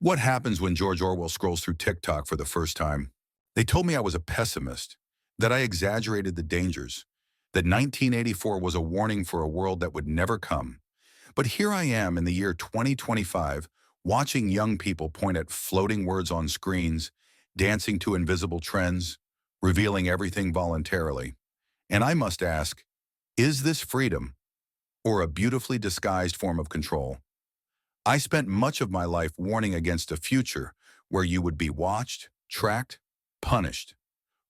What happens when George Orwell scrolls through TikTok for the first time? They told me I was a pessimist, that I exaggerated the dangers, that 1984 was a warning for a world that would never come. But here I am in the year 2025, watching young people point at floating words on screens, dancing to invisible trends, revealing everything voluntarily. And I must ask, is this freedom or a beautifully disguised form of control? I spent much of my life warning against a future where you would be watched, tracked, punished,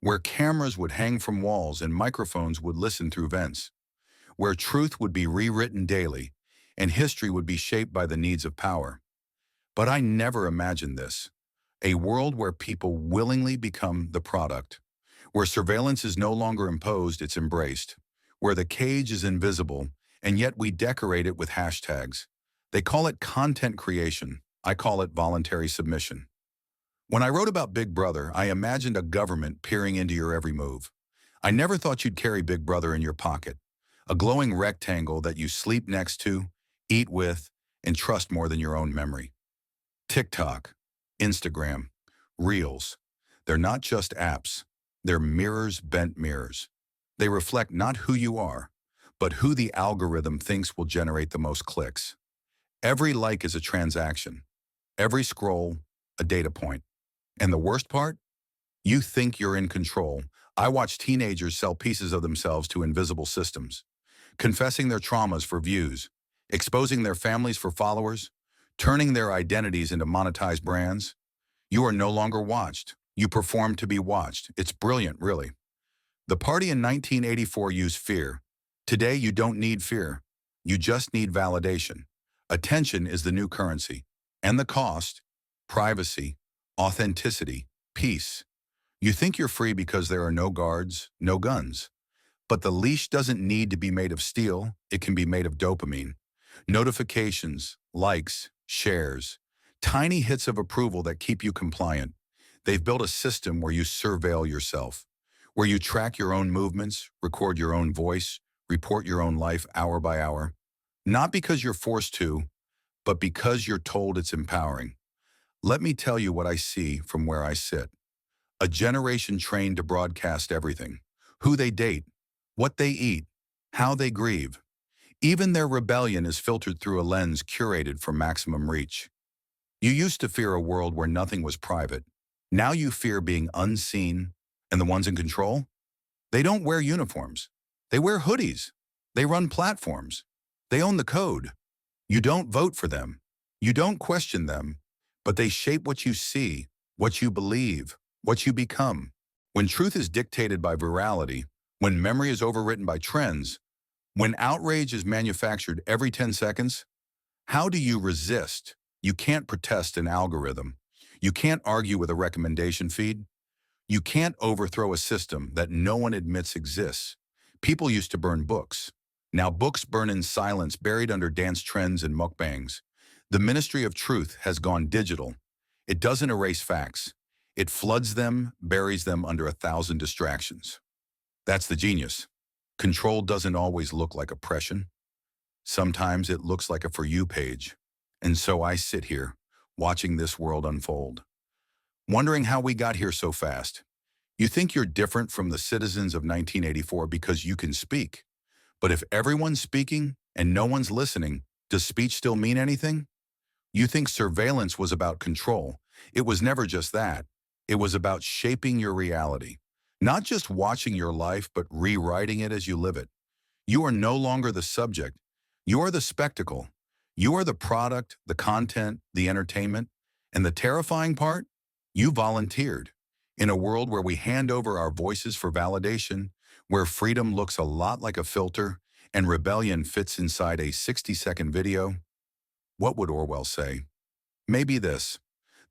where cameras would hang from walls and microphones would listen through vents, where truth would be rewritten daily and history would be shaped by the needs of power. But I never imagined this, a world where people willingly become the product, where surveillance is no longer imposed, it's embraced, where the cage is invisible, and yet we decorate it with hashtags. They call it content creation. I call it voluntary submission. When I wrote about Big Brother, I imagined a government peering into your every move. I never thought you'd carry Big Brother in your pocket, a glowing rectangle that you sleep next to, eat with, and trust more than your own memory. TikTok, Instagram, Reels. They're not just apps. They're mirrors, bent mirrors. They reflect not who you are, but who the algorithm thinks will generate the most clicks. Every like is a transaction. Every scroll, a data point. And the worst part? You think you're in control. I watch teenagers sell pieces of themselves to invisible systems, confessing their traumas for views, exposing their families for followers, turning their identities into monetized brands. You are no longer watched. You perform to be watched. It's brilliant, really. The party in 1984 used fear. Today, you don't need fear. You just need validation. Attention is the new currency. And the cost: privacy, authenticity, peace. You think you're free because there are no guards, no guns. But the leash doesn't need to be made of steel. It can be made of dopamine. Notifications, likes, shares, tiny hits of approval that keep you compliant. They've built a system where you surveil yourself, where you track your own movements, record your own voice, report your own life hour by hour. Not because you're forced to, but because you're told it's empowering. Let me tell you what I see from where I sit. A generation trained to broadcast everything: who they date, what they eat, how they grieve. Even their rebellion is filtered through a lens curated for maximum reach. You used to fear a world where nothing was private. Now you fear being unseen, and the ones in control? They don't wear uniforms. They wear hoodies. They run platforms. They own the code. You don't vote for them. You don't question them, but they shape what you see, what you believe, what you become. When truth is dictated by virality, when memory is overwritten by trends, when outrage is manufactured every 10 seconds, how do you resist? You can't protest an algorithm. You can't argue with a recommendation feed. You can't overthrow a system that no one admits exists. People used to burn books. Now books burn in silence, buried under dance trends and mukbangs. The ministry of truth has gone digital. It doesn't erase facts. It floods them, buries them under 1,000 distractions. That's the genius. Control doesn't always look like oppression. Sometimes it looks like a For You page. And so I sit here, watching this world unfold, wondering how we got here so fast. You think you're different from the citizens of 1984 because you can speak. But if everyone's speaking and no one's listening, does speech still mean anything? You think surveillance was about control. It was never just that. It was about shaping your reality. Not just watching your life, but rewriting it as you live it. You are no longer the subject. You are the spectacle. You are the product, the content, the entertainment. And the terrifying part? You volunteered. In a world where we hand over our voices for validation, where freedom looks a lot like a filter and rebellion fits inside a 60-second video, what would Orwell say? Maybe this: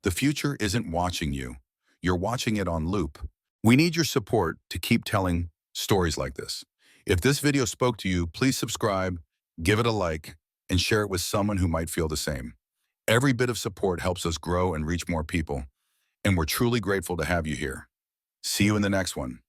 the future isn't watching you. You're watching it on loop. We need your support to keep telling stories like this. If this video spoke to you, please subscribe, give it a like, and share it with someone who might feel the same. Every bit of support helps us grow and reach more people, and we're truly grateful to have you here. See you in the next one.